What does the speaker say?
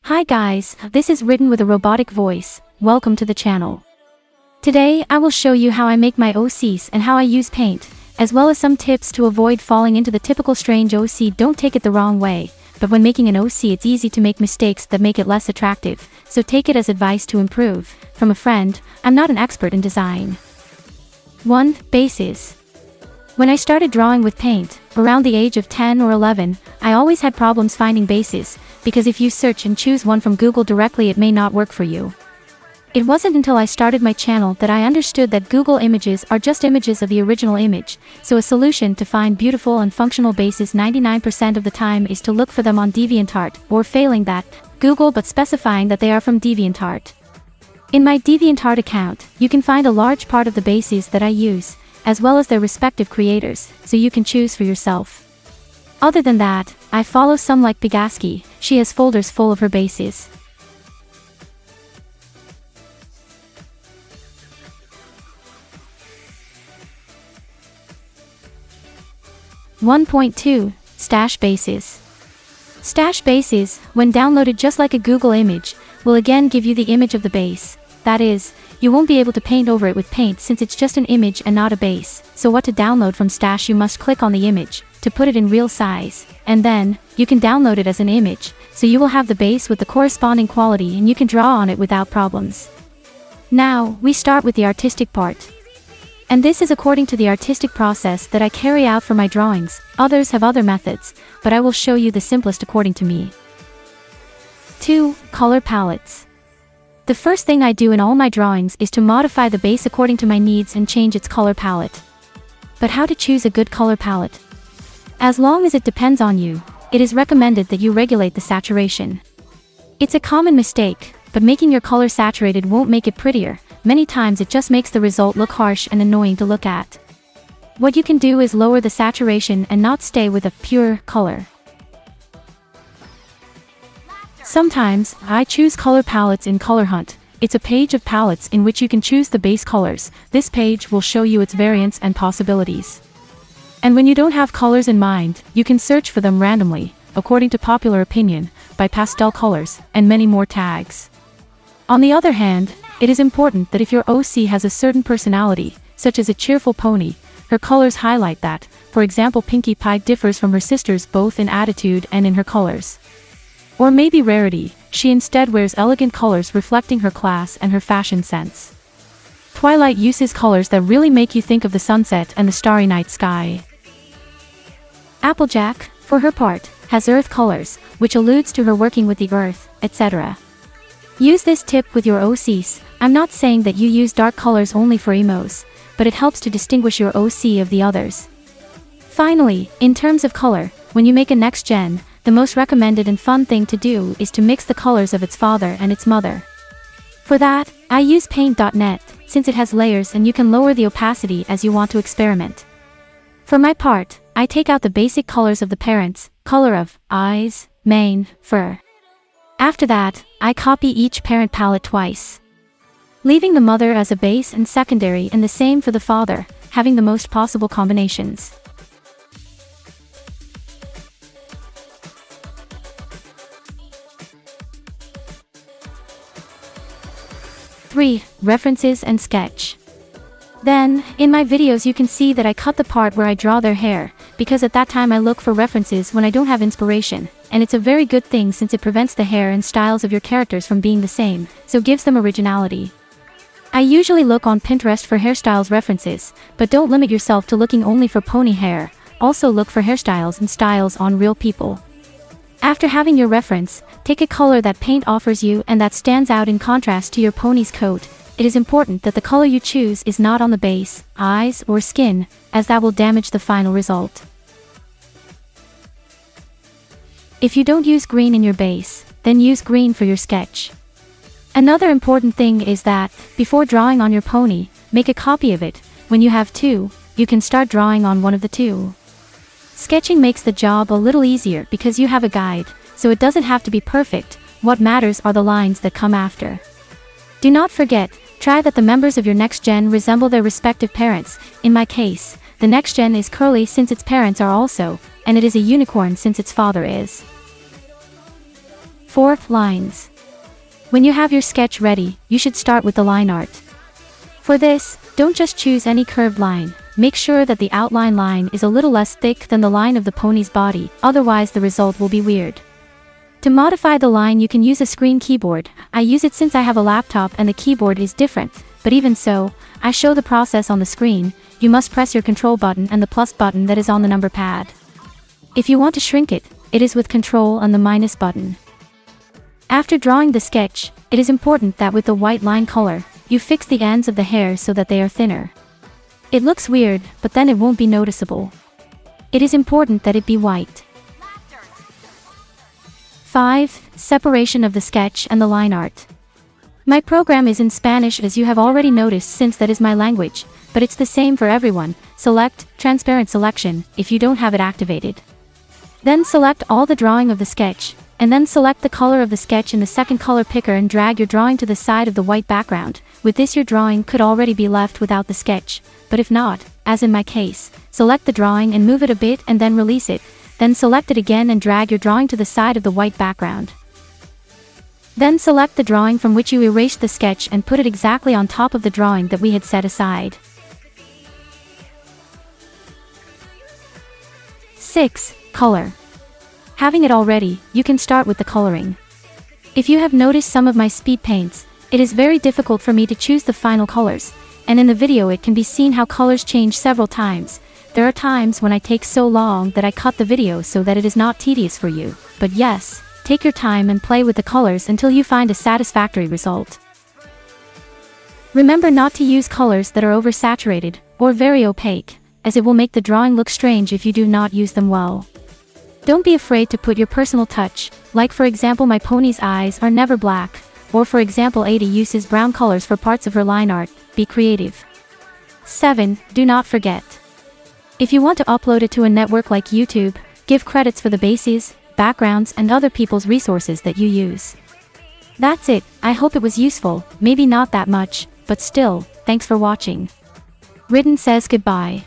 Hi guys, this is written with a robotic voice. Welcome to the channel. Today I will show you how I make my OCs and how I use paint, as well as some tips to avoid falling into the typical strange OC. Don't take it the wrong way, but when making an OC it's easy to make mistakes that make it less attractive, so take it as advice to improve. From a friend, I'm not an expert in design. 1. Bases. When I started drawing with paint, around the age of 10 or 11, I always had problems finding bases, because if you search and choose one from Google directly it may not work for you. It wasn't until I started my channel that I understood that Google images are just images of the original image, so a solution to find beautiful and functional bases 99% of the time is to look for them on DeviantArt, or failing that, Google but specifying that they are from DeviantArt. In my DeviantArt account, you can find a large part of the bases that I use, as well as their respective creators, so you can choose for yourself. Other than that, I follow some like Pigaski. She has folders full of her bases. (1.2) Stash bases. Stash bases, when downloaded just like a Google image, will again give you the image of the base. That is, you won't be able to paint over it with paint since it's just an image and not a base. So what to download from Stash, you must click on the image to put it in real size, and then you can download it as an image, so you will have the base with the corresponding quality and you can draw on it without problems. Now, we start with the artistic part. And this is according to the artistic process that I carry out for my drawings. Others have other methods, but I will show you the simplest according to me. 2. Color palettes. The first thing I do in all my drawings is to modify the base according to my needs and change its color palette. But how to choose a good color palette? As long as it depends on you, it is recommended that you regulate the saturation. It's a common mistake, but making your color saturated won't make it prettier. Many times it just makes the result look harsh and annoying to look at. What you can do is lower the saturation and not stay with a pure color. Sometimes, I choose color palettes in Color Hunt. It's a page of palettes in which you can choose the base colors. This page will show you its variants and possibilities. And when you don't have colors in mind, you can search for them randomly, according to popular opinion, by pastel colors, and many more tags. On the other hand, it is important that if your OC has a certain personality, such as a cheerful pony, her colors highlight that. For example, Pinkie Pie differs from her sisters both in attitude and in her colors. Or maybe Rarity, she instead wears elegant colors reflecting her class and her fashion sense. Twilight uses colors that really make you think of the sunset and the starry night sky. Applejack, for her part, has earth colors, which alludes to her working with the earth, etc. Use this tip with your OCs. I'm not saying that you use dark colors only for emos, but it helps to distinguish your OC of the others. Finally, in terms of color, when you make a next gen, the most recommended and fun thing to do is to mix the colors of its father and its mother. For that, I use paint.net, since it has layers and you can lower the opacity as you want to experiment. For my part, I take out the basic colors of the parents, color of eyes, mane, fur. After that, I copy each parent palette twice, leaving the mother as a base and secondary, and the same for the father, having the most possible combinations. (3) References and sketch. Then, in my videos you can see that I cut the part where I draw their hair, because at that time I look for references when I don't have inspiration, and it's a very good thing since it prevents the hair and styles of your characters from being the same, so gives them originality. I usually look on Pinterest for hairstyles references, but don't limit yourself to looking only for pony hair, also look for hairstyles and styles on real people. After having your reference, take a color that paint offers you and that stands out in contrast to your pony's coat. It is important that the color you choose is not on the base, eyes, or skin, as that will damage the final result. If you don't use green in your base, then use green for your sketch. Another important thing is that, before drawing on your pony, make a copy of it. When you have two, you can start drawing on one of the two. Sketching makes the job a little easier because you have a guide, so it doesn't have to be perfect. What matters are the lines that come after. Do not forget, try that the members of your next gen resemble their respective parents. In my case, the next gen is curly since its parents are also, and it is a unicorn since its father is. 4. Lines. When you have your sketch ready, you should start with the line art. For this, don't just choose any curved line. Make sure that the outline line is a little less thick than the line of the pony's body, otherwise the result will be weird. To modify the line, you can use a screen keyboard. I use it since I have a laptop and the keyboard is different, but even so, I show the process on the screen. You must press your control button and the plus button that is on the number pad. If you want to shrink it, it is with control and the minus button. After drawing the sketch, it is important that with the white line color, you fix the ends of the hair so that they are thinner. It looks weird, but then it won't be noticeable. It is important that it be white. 5. Separation of the sketch and the line art. My program is in Spanish, as you have already noticed, since that is my language, but it's the same for everyone. Select Transparent Selection if you don't have it activated. Then select all the drawing of the sketch, and then select the color of the sketch in the second color picker and drag your drawing to the side of the white background. With this, your drawing could already be left without the sketch, but if not, as in my case, select the drawing and move it a bit and then release it, then select it again and drag your drawing to the side of the white background. Then select the drawing from which you erased the sketch and put it exactly on top of the drawing that we had set aside. 6. Color. Having it all ready, you can start with the coloring. If you have noticed some of my speed paints, it is very difficult for me to choose the final colors, and in the video it can be seen how colors change several times. There are times when I take so long that I cut the video so that it is not tedious for you, but yes, take your time and play with the colors until you find a satisfactory result. Remember not to use colors that are oversaturated or very opaque, as it will make the drawing look strange if you do not use them well. Don't be afraid to put your personal touch, like for example my pony's eyes are never black, or for example Ada uses brown colors for parts of her line art. Be creative. 7. Do not forget. If you want to upload it to a network like YouTube, give credits for the bases, backgrounds and other people's resources that you use. That's it. I hope it was useful, maybe not that much, but still, thanks for watching. Written says goodbye.